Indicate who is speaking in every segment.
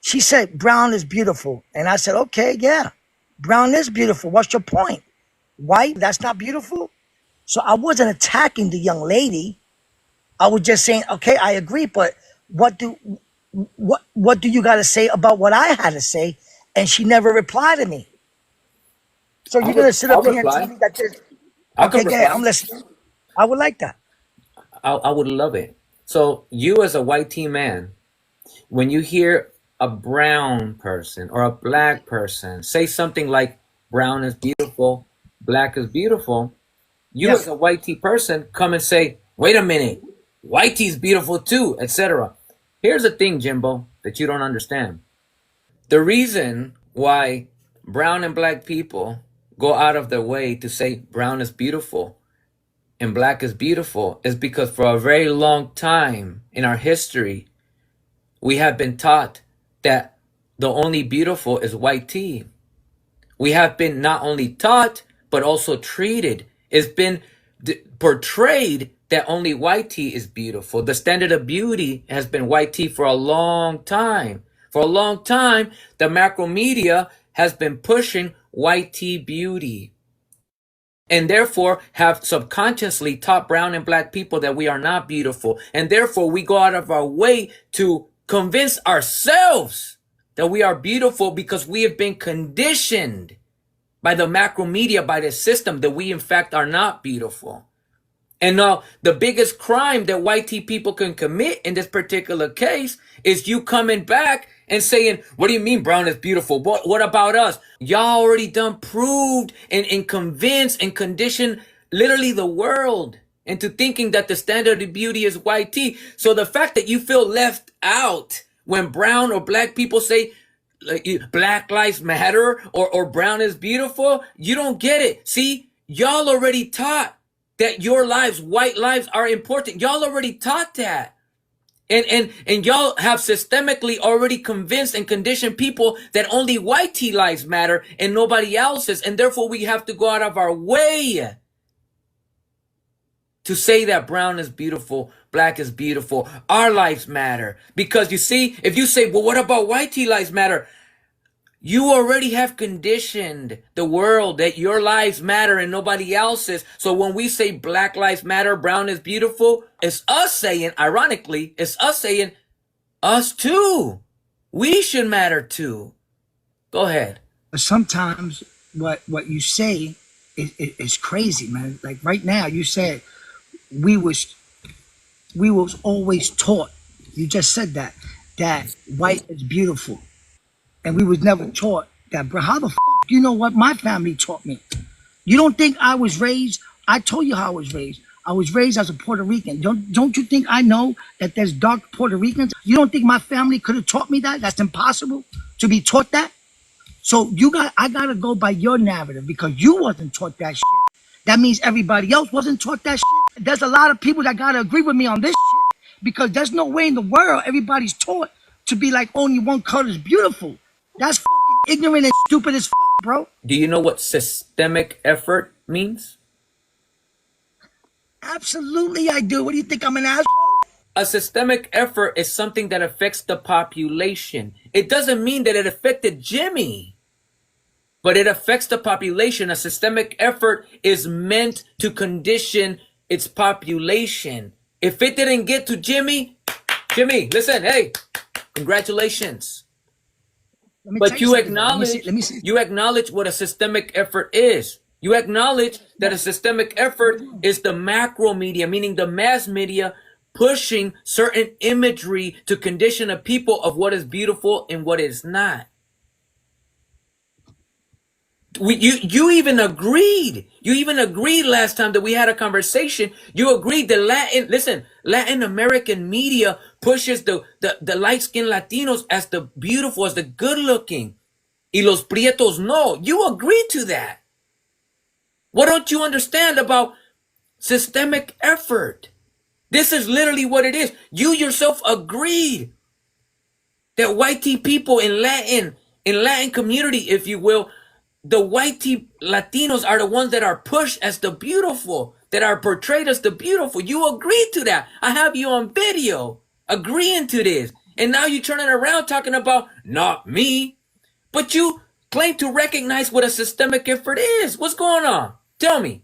Speaker 1: She said, brown is beautiful. And I said, okay, yeah, brown is beautiful. What's your point? White, that's not beautiful? So I wasn't attacking the young lady. I was just saying, okay, I agree, but what do what do you got to say about what I had to say? And she never replied to me. So you're gonna sit
Speaker 2: I'll
Speaker 1: up here and tell
Speaker 2: reply.
Speaker 1: me that there's
Speaker 2: I
Speaker 1: okay,
Speaker 2: could
Speaker 1: go ahead, I'm
Speaker 2: reply.
Speaker 1: listening. I would like that.
Speaker 2: I would love it. So you as a white tea man, when you hear a brown person or a black person say something like brown is beautiful, black is beautiful, you
Speaker 1: Yep.
Speaker 2: as a white tea person come and say, wait a minute, white tea is beautiful too, etc. Here's the thing, Jimbo, that you don't understand. The reason why brown and black people go out of their way to say brown is beautiful and black is beautiful is because for a very long time in our history, we have been taught that the only beautiful is white tea. We have been not only taught, but also treated. It's been portrayed that only white tea is beautiful. The standard of beauty has been white tea for a long time. For a long time, the macro media has been pushing white tea beauty and therefore have subconsciously taught brown and black people that we are not beautiful. And therefore we go out of our way to convince ourselves that we are beautiful because we have been conditioned by the macro media, by the system, that we in fact are not beautiful. And now the biggest crime that white tea people can commit in this particular case is you coming back and saying, what do you mean brown is beautiful? What about us? Y'all already done proved and convinced and conditioned literally the world into thinking that the standard of beauty is white tea. So the fact that you feel left out when brown or black people say like black lives matter or brown is beautiful, you don't get it. See, y'all already taught that your lives, white lives, are important. Y'all already taught that. And y'all have systemically already convinced and conditioned people that only white tea lives matter and nobody else's. And therefore we have to go out of our way to say that brown is beautiful, black is beautiful, our lives matter. Because you see, if you say, well, what about white tea lives matter? You already have conditioned the world that your lives matter and nobody else's. So when we say black lives matter, brown is beautiful, it's us saying, ironically, it's us saying, us too. We should matter too. Go ahead.
Speaker 1: But sometimes what you say is crazy, man. Like right now, you said we was we was always taught. You just said that white is beautiful, and we was never taught that. Bro, how the you know what my family taught me? You don't think I was raised? I told you how I was raised. I was raised as a Puerto Rican. Don't you think I know that there's dark Puerto Ricans? You don't think my family could have taught me that? That's impossible to be taught that. So I gotta go by your narrative because you wasn't taught that shit. That means everybody else wasn't taught that shit. There's a lot of people that gotta agree with me on this shit because there's no way in the world everybody's taught to be like only one color is beautiful. That's fucking ignorant and stupid as fuck, bro.
Speaker 2: Do you know what systemic effort means?
Speaker 1: Absolutely, I do. What do you think? I'm an asshole?
Speaker 2: A systemic effort is something that affects the population. It doesn't mean that it affected Jimmy, but it affects the population. A systemic effort is meant to condition its population. If it didn't get to Jimmy, listen, hey, congratulations.
Speaker 1: Let me tell
Speaker 2: But
Speaker 1: you
Speaker 2: you
Speaker 1: something. Though.
Speaker 2: acknowledge,
Speaker 1: Let me see.
Speaker 2: you acknowledge what a systemic effort is. You acknowledge that a systemic effort is the macro media, meaning the mass media, pushing certain imagery to condition a people of what is beautiful and what is not. You even agreed. You even agreed last time that we had a conversation. You agreed that Latin American media pushes the light-skinned Latinos as the beautiful, as the good-looking. Y los prietos no. You agreed to that. What don't you understand about systemic effort? This is literally what it is. You yourself agreed that white tea people in Latin community, if you will, the white tea Latinos are the ones that are pushed as the beautiful, that are portrayed as the beautiful. You agreed to that. I have you on video agreeing to this. And now you turn it around talking about not me. But you claim to recognize what a systemic effort is. What's going on? Tell me.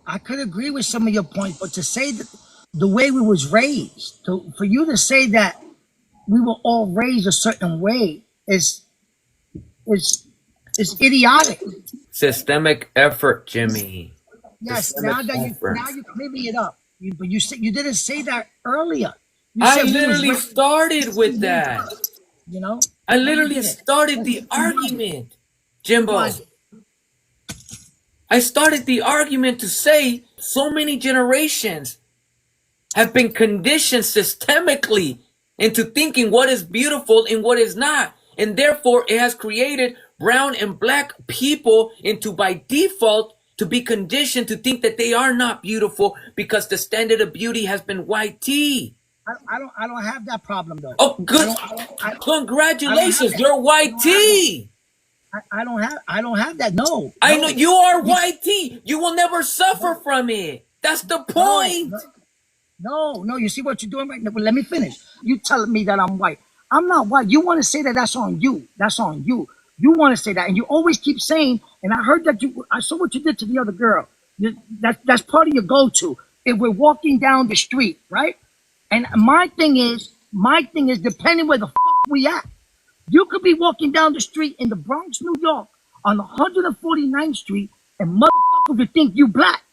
Speaker 1: I could agree with some of your points, but to say that the way we was raised, for you to say that we were all raised a certain way is is idiotic.
Speaker 2: Systemic effort, Jimmy.
Speaker 1: Yes,
Speaker 2: Systemic effort.
Speaker 1: now you clearing it up. But you didn't say that earlier. You
Speaker 2: I
Speaker 1: said we was
Speaker 2: literally
Speaker 1: raised.
Speaker 2: started with that.
Speaker 1: You know,
Speaker 2: I
Speaker 1: no, you
Speaker 2: literally
Speaker 1: didn't.
Speaker 2: started the argument, Jimbo.
Speaker 1: But
Speaker 2: I started the argument to say so many generations have been conditioned systemically into thinking what is beautiful and what is not. And therefore, it has created brown and black people into by default to be conditioned to think that they are not beautiful because the standard of beauty has been white tea.
Speaker 1: I don't have that problem though.
Speaker 2: Oh, good.
Speaker 1: I don't have
Speaker 2: Congratulations,
Speaker 1: that.
Speaker 2: you're
Speaker 1: I
Speaker 2: white
Speaker 1: don't have that.
Speaker 2: tea.
Speaker 1: I don't have that. No,
Speaker 2: I know
Speaker 1: no.
Speaker 2: you are
Speaker 1: You,
Speaker 2: white tea. You will never suffer
Speaker 1: no,
Speaker 2: from it. That's the
Speaker 1: no,
Speaker 2: point.
Speaker 1: no. No, you see what you're doing right now. Well, let me finish. You telling me that I'm white. I'm not white. You want to say that that's on you. That's on you. You want to say that. And you always keep saying, and I heard that I saw what you did to the other girl. That's part of your go-to. If we're walking down the street, right? And my thing is depending where the fuck we at. You could be walking down the street in the Bronx, New York, on 149th Street, and motherfuckers would think you black.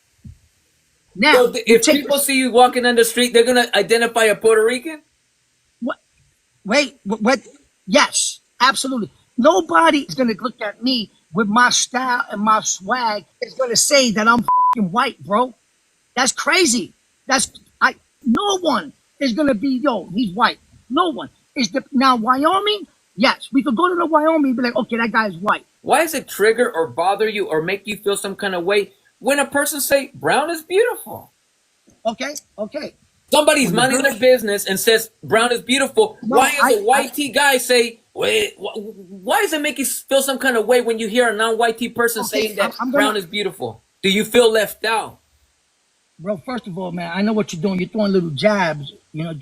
Speaker 1: Now,
Speaker 2: So
Speaker 1: you
Speaker 2: if
Speaker 1: take
Speaker 2: people see you walking down the street, they're gonna identify a Puerto Rican.
Speaker 1: what? Wait, what? Yes, absolutely. Nobody is gonna look at me with my style and my swag. Is gonna say that I'm fucking white, bro. That's crazy. That's I. No one is gonna be he's white. No one is now Wyoming. Yes, we could go to the Wyoming and be like, okay, that guy's white.
Speaker 2: Why does it trigger or bother you or make you feel some kind of way when a person say brown is beautiful?
Speaker 1: Okay, okay.
Speaker 2: Somebody's
Speaker 1: When the
Speaker 2: minding
Speaker 1: girl,
Speaker 2: their business and says brown is beautiful. Why
Speaker 1: no,
Speaker 2: is a white tea guy say? Wait, why does it make you feel some kind of way when you hear a non-white tea person
Speaker 1: okay.
Speaker 2: saying that
Speaker 1: I'm gonna
Speaker 2: brown is beautiful? Do you feel left out?
Speaker 1: Bro, first of all, man, I know what you're doing. You're throwing little jabs,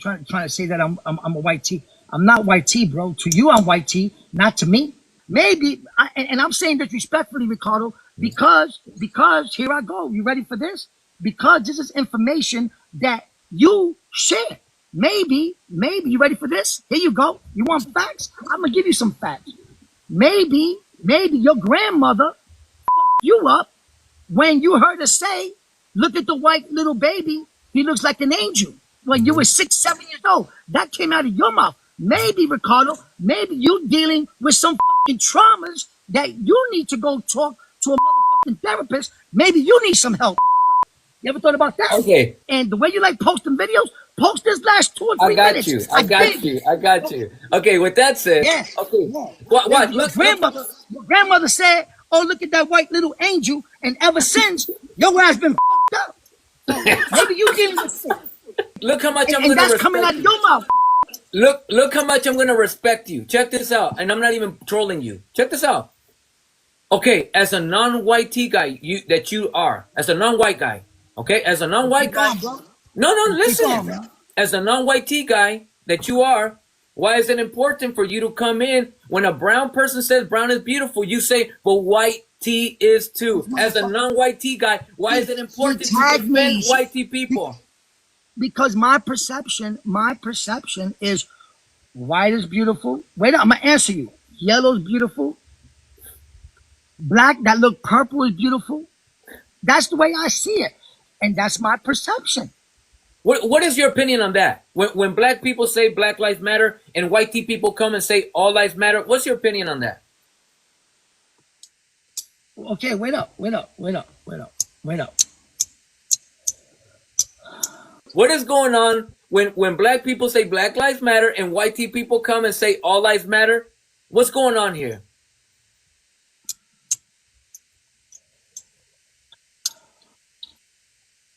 Speaker 1: trying to say that I'm a white tee. I'm not white tee, bro. To you, I'm white tee, not to me. Maybe, and I'm saying this respectfully, Ricardo, because here I go. You ready for this? Because this is information that you share. Maybe you ready for this? Here you go. You want facts? I'm gonna give you some facts. Maybe your grandmother you up when you heard her say, look at the white little baby, he looks like an angel. When you were 6, 7 years old, that came out of your mouth. Maybe, Ricardo, maybe you dealing with some fucking traumas that you need to go talk to a motherfucking therapist. Maybe you need some help. You ever thought about that?
Speaker 2: Okay,
Speaker 1: And the way you like posting videos, post this last 2 or
Speaker 2: I
Speaker 1: 3
Speaker 2: got you.
Speaker 1: minutes.
Speaker 2: I
Speaker 1: I
Speaker 2: got
Speaker 1: did.
Speaker 2: you. I got you. Okay, with that said,
Speaker 1: Yeah,
Speaker 2: okay,
Speaker 1: yeah.
Speaker 2: what?
Speaker 1: Your
Speaker 2: Look.
Speaker 1: grandmother said, "Oh, look at that white little angel," and ever since, your ass been fucked up. So maybe you dealing with it,
Speaker 2: Look how much I'm
Speaker 1: and
Speaker 2: gonna
Speaker 1: that's coming
Speaker 2: respect
Speaker 1: out of
Speaker 2: you.
Speaker 1: your mouth.
Speaker 2: Look how much I'm gonna respect you. Check this out, and I'm not even trolling you. Check this out. Okay, as a non-white tea guy, you are as a non-white guy. Okay, as a non-white
Speaker 1: Keep
Speaker 2: guy.
Speaker 1: on, bro.
Speaker 2: No,
Speaker 1: Keep on,
Speaker 2: listen.
Speaker 1: man.
Speaker 2: As a non-white tea guy that you are, why is it important for you to come in when a brown person says brown is beautiful? You say, but white tea is too. As a non-white tea guy, why is it
Speaker 1: She
Speaker 2: important to
Speaker 1: tagged
Speaker 2: defend
Speaker 1: me
Speaker 2: white tea people?
Speaker 1: because my perception is white is beautiful. Wait, I'm gonna answer you. Yellow's beautiful. Black that look purple is beautiful. That's the way I see it, and that's my perception.
Speaker 2: What is your opinion on that? When black people say Black Lives Matter and white tea people come and say all lives matter, what's your opinion on that?
Speaker 1: Okay, wait up, wait up, wait up, wait up, wait up.
Speaker 2: What is going on when black people say Black Lives Matter and white tea people come and say all lives matter? What's going on here?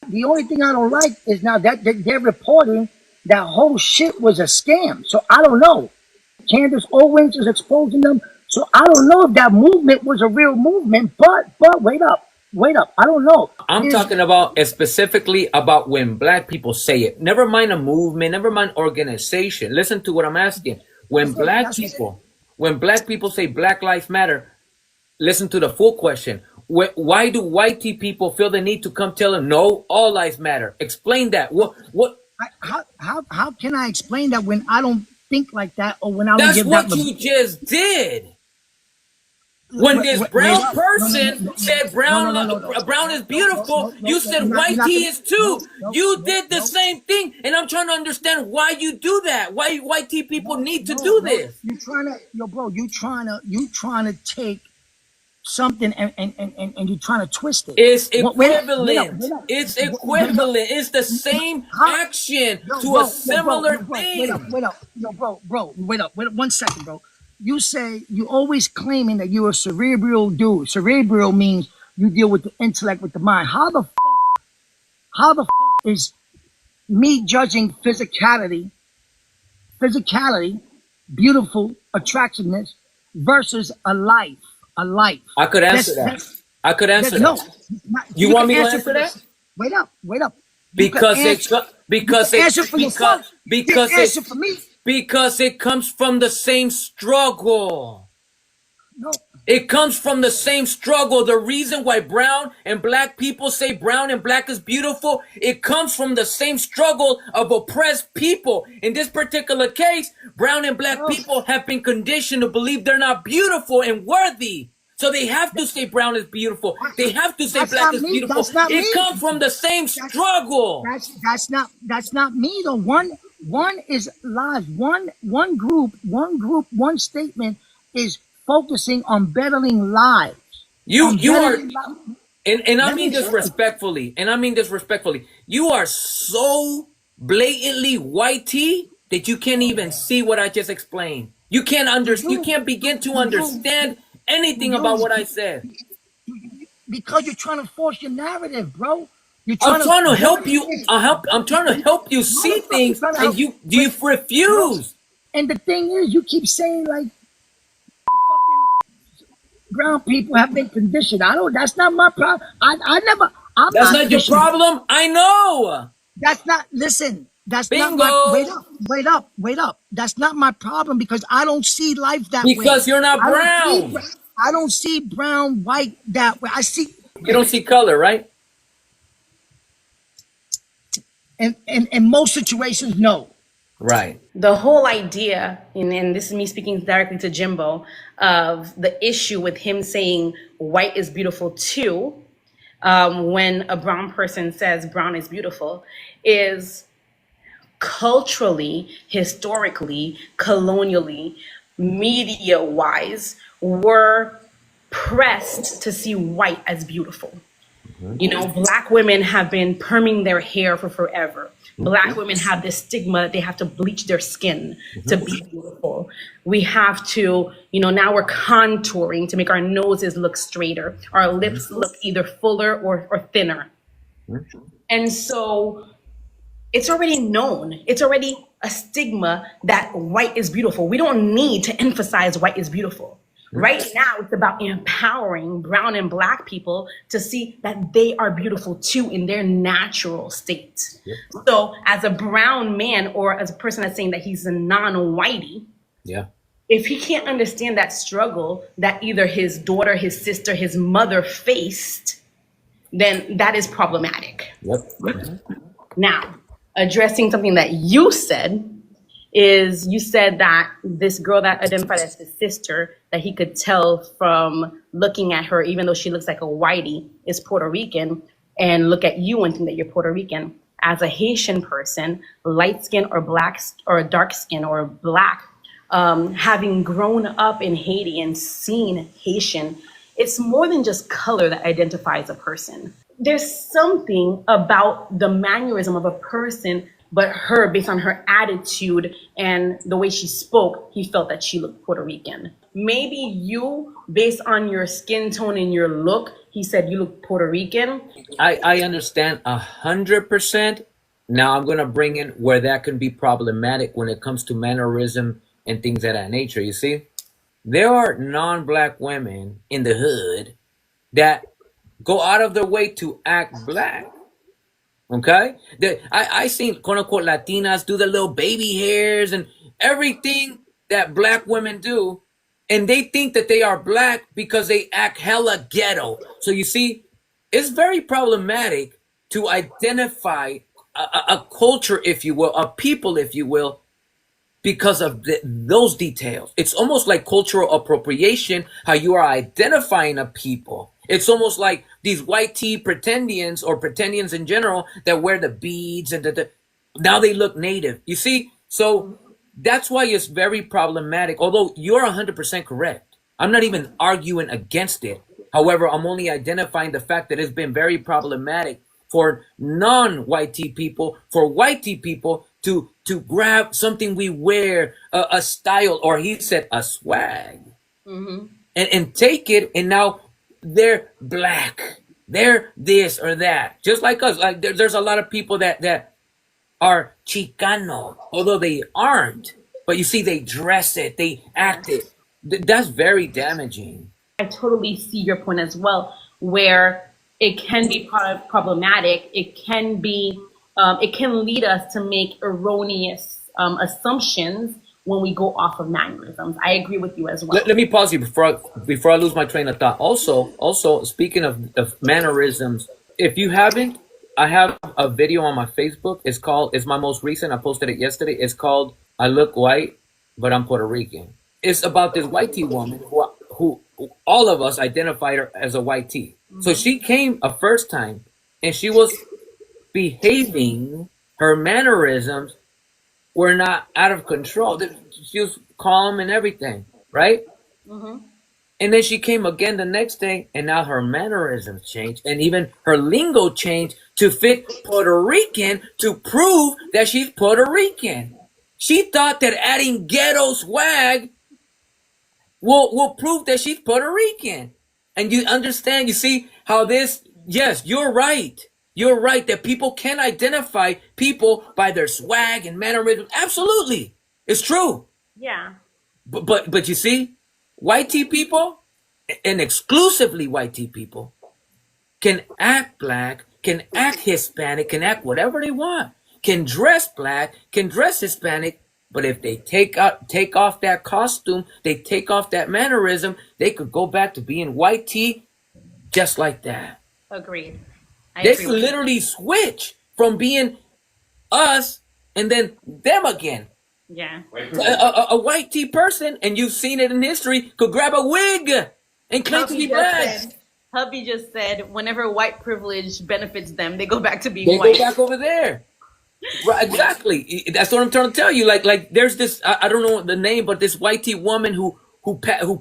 Speaker 1: The only thing I don't like is now that they're reporting that whole shit was a scam. So I don't know. Candace Owens is exposing them. So I don't know if that movement was a real movement. But wait up. wait up. I don't know.
Speaker 2: I'm
Speaker 1: There's
Speaker 2: talking about specifically about when black people say it. Never mind a movement, never mind organization. Listen to what I'm asking. When
Speaker 1: that's it.
Speaker 2: black
Speaker 1: That's it.
Speaker 2: people, when black people say Black Lives Matter, listen to the full question. Why do white people feel the need to come tell them no, all lives matter? Explain that. What?
Speaker 1: How can I explain that when I don't think like that or when I don't
Speaker 2: That's
Speaker 1: give that?
Speaker 2: what you just did. When this
Speaker 1: Wait
Speaker 2: brown
Speaker 1: up.
Speaker 2: person said brown is beautiful, you said white tea is too. You did the same thing, and I'm trying to understand why you do that. Why white tea people need to do this?
Speaker 1: You trying to, yo, bro, you trying to take something and you trying to twist it.
Speaker 2: It's
Speaker 1: Wait up, wait up,
Speaker 2: equivalent.
Speaker 1: wait up.
Speaker 2: It's
Speaker 1: Wait up.
Speaker 2: equivalent. It's the same
Speaker 1: How?
Speaker 2: action
Speaker 1: Yo,
Speaker 2: to a
Speaker 1: yo,
Speaker 2: similar
Speaker 1: bro, wait up,
Speaker 2: thing.
Speaker 1: wait up, yo, wait up, 1 second, bro. You say you always claiming that you're a cerebral dude. Cerebral means you deal with the intellect, with the mind. How the f is me judging physicality, beautiful attractiveness versus a life?
Speaker 2: I could answer
Speaker 1: That's
Speaker 2: that.
Speaker 1: that's
Speaker 2: I could answer
Speaker 1: no.
Speaker 2: that. You
Speaker 1: You
Speaker 2: want
Speaker 1: can
Speaker 2: me to
Speaker 1: answer
Speaker 2: answer
Speaker 1: for
Speaker 2: that?
Speaker 1: this. Wait up. You can
Speaker 2: Because it
Speaker 1: answer. You can
Speaker 2: because
Speaker 1: answer
Speaker 2: it
Speaker 1: for yourself. You
Speaker 2: because
Speaker 1: can answer
Speaker 2: it
Speaker 1: for me.
Speaker 2: because it comes from the same struggle.
Speaker 1: No.
Speaker 2: It comes from the same struggle. The reason why brown and black people say brown and black is beautiful, it comes from the same struggle of oppressed people. In this particular case, brown and black
Speaker 1: No.
Speaker 2: people have been conditioned to believe they're not beautiful and worthy. So they have to say brown is beautiful. They have to say
Speaker 1: That's
Speaker 2: black
Speaker 1: not
Speaker 2: is
Speaker 1: me.
Speaker 2: beautiful.
Speaker 1: That's not
Speaker 2: It
Speaker 1: me.
Speaker 2: comes from the same
Speaker 1: That's
Speaker 2: struggle.
Speaker 1: that's not me though. One is live. One statement is focusing on bettering lives.
Speaker 2: You are,
Speaker 1: Lives.
Speaker 2: and I
Speaker 1: Let
Speaker 2: mean
Speaker 1: me
Speaker 2: this
Speaker 1: finish.
Speaker 2: respectfully, you are so blatantly white tea that you can't even see what I just explained. You
Speaker 1: You
Speaker 2: can't begin to
Speaker 1: you
Speaker 2: understand anything about
Speaker 1: you
Speaker 2: what I said.
Speaker 1: because you're trying to force your narrative, bro. You're
Speaker 2: I'm
Speaker 1: trying to
Speaker 2: trying to
Speaker 1: voice
Speaker 2: help you.
Speaker 1: it.
Speaker 2: I'm trying to help you see
Speaker 1: Motherfucker,
Speaker 2: things,
Speaker 1: trying to
Speaker 2: and
Speaker 1: help.
Speaker 2: you
Speaker 1: Wait, bro.
Speaker 2: refuse.
Speaker 1: And the thing is, you keep saying like brown people have been conditioned. I don't. That's not my problem. I never. I'm
Speaker 2: That's
Speaker 1: not
Speaker 2: not your
Speaker 1: fishing.
Speaker 2: problem. I know.
Speaker 1: That's not. Listen. That's not my. Wait
Speaker 2: Bingo.
Speaker 1: up. Wait up. That's not my problem because I don't see life that way.
Speaker 2: Because you're not
Speaker 1: I don't see.
Speaker 2: brown.
Speaker 1: I don't see brown, white that way. I see.
Speaker 2: You don't see color, right?
Speaker 1: In most situations, no.
Speaker 2: Right.
Speaker 3: The whole idea, and this is me speaking directly to Jimbo, of the issue with him saying white is beautiful too, when a brown person says brown is beautiful, is culturally, historically, colonially, media wise, we're pressed to see white as beautiful. You know, Black women have been perming their hair for forever. Black women have this stigma that they have to bleach their skin to be beautiful. We have to, now we're contouring to make our noses look straighter, our lips look either fuller or thinner. And so it's already known. It's already a stigma that white is beautiful. We don't need to emphasize white is beautiful. Right now, it's about empowering brown and Black people to see that they are beautiful too in their natural state. So, as a brown man or as a person that's saying that he's a non-whitey,
Speaker 2: Yeah.
Speaker 3: if he can't understand that struggle that either his daughter, his sister, his mother faced, then that is problematic.
Speaker 2: Yep.
Speaker 3: Now, addressing something that you said is you said that this girl that identified as his sister, that he could tell from looking at her, even though she looks like a whitey, is Puerto Rican, and look at you and think that you're Puerto Rican. As a Haitian person, light skin or black or dark skin or black, having grown up in Haiti and seen Haitian, it's more than just color that identifies a person. There's something about the mannerism of a person, but her, based on her attitude and the way she spoke, he felt that she looked Puerto Rican. Maybe you, based on your skin tone and your look, he said you look Puerto Rican.
Speaker 2: I understand 100%. Now I'm gonna bring in where that can be problematic when it comes to mannerism and things of that nature. You see, there are non-black women in the hood that go out of their way to act black. Okay, I seen quote unquote Latinas do the little baby hairs and everything that black women do, and they think that they are black because they act hella ghetto. So you see, it's very problematic to identify a culture, if you will, a people, if you will, because of those details. It's almost like cultural appropriation, how you are identifying a people. It's almost like these white tea pretendians or pretendians in general that wear the beads and now they look native. You see? So that's why it's very problematic. Although you're 100% correct. I'm not even arguing against it. However, I'm only identifying the fact that it's been very problematic for non-white tea people, for white tea people to grab something we wear, a style, or he said a swag, and take it, and now they're black, they're this or that, just like us. Like there's a lot of people that are Chicano, although they aren't. But you see, they dress it, they act it. That's very damaging.
Speaker 3: I totally see your point as well, where it can be problematic. It can be, it can lead us to make erroneous assumptions when we go off of mannerisms. I agree with you as well.
Speaker 2: Let me pause you before I lose my train of thought. Also speaking of mannerisms, if you haven't, I have a video on my Facebook. It's my most recent. I posted it yesterday. It's called "I Look White, but I'm Puerto Rican." It's about this white tea woman who all of us identified her as a white tea. So she came a first time, and she was behaving. Her mannerisms were not out of control. She was calm and everything, right? And then she came again the next day, and now her mannerisms changed, and even her lingo changed to fit Puerto Rican to prove that she's Puerto Rican. She thought that adding ghetto swag will prove that she's Puerto Rican. And you understand, you see how this, yes, you're right. You're right that people can identify people by their swag and mannerisms. Absolutely. It's true.
Speaker 3: Yeah.
Speaker 2: But you see, white tea people, and exclusively white tea people, can act black, can act Hispanic, can act whatever they want, can dress black, can dress Hispanic. But if they take off that costume, they take off that mannerism, they could go back to being white tea just like that.
Speaker 3: Agreed.
Speaker 2: They could literally switch from being us and then them again.
Speaker 3: Yeah.
Speaker 2: A white tea person, and you've seen it in history, could grab a wig and claim to be black.
Speaker 3: Hubby just said, whenever white privilege benefits them, they go back to being
Speaker 2: They
Speaker 3: white.
Speaker 2: go back over there. Right, exactly. That's what I'm trying to tell you. Like there's this, I don't know the name, but this white tea woman who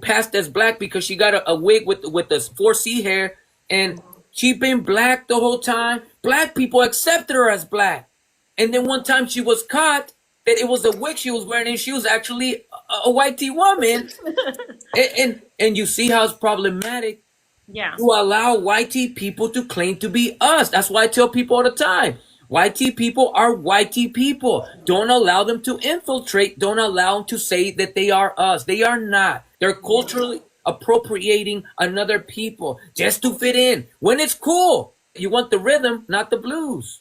Speaker 2: passed as black because she got a wig with the 4C hair, and she been black the whole time. Black people accepted her as black, and then one time she was caught that it was a wig she was wearing, and she was actually a white tea woman. and you see how it's problematic.
Speaker 3: Yeah.
Speaker 2: To allow white tea people to claim to be us. That's why I tell people all the time. White tea people are white tea people. Don't allow them to infiltrate. Don't allow them to say that they are us. They are not. They're culturally appropriating another people just to fit in. When it's cool, you want the rhythm, not the blues.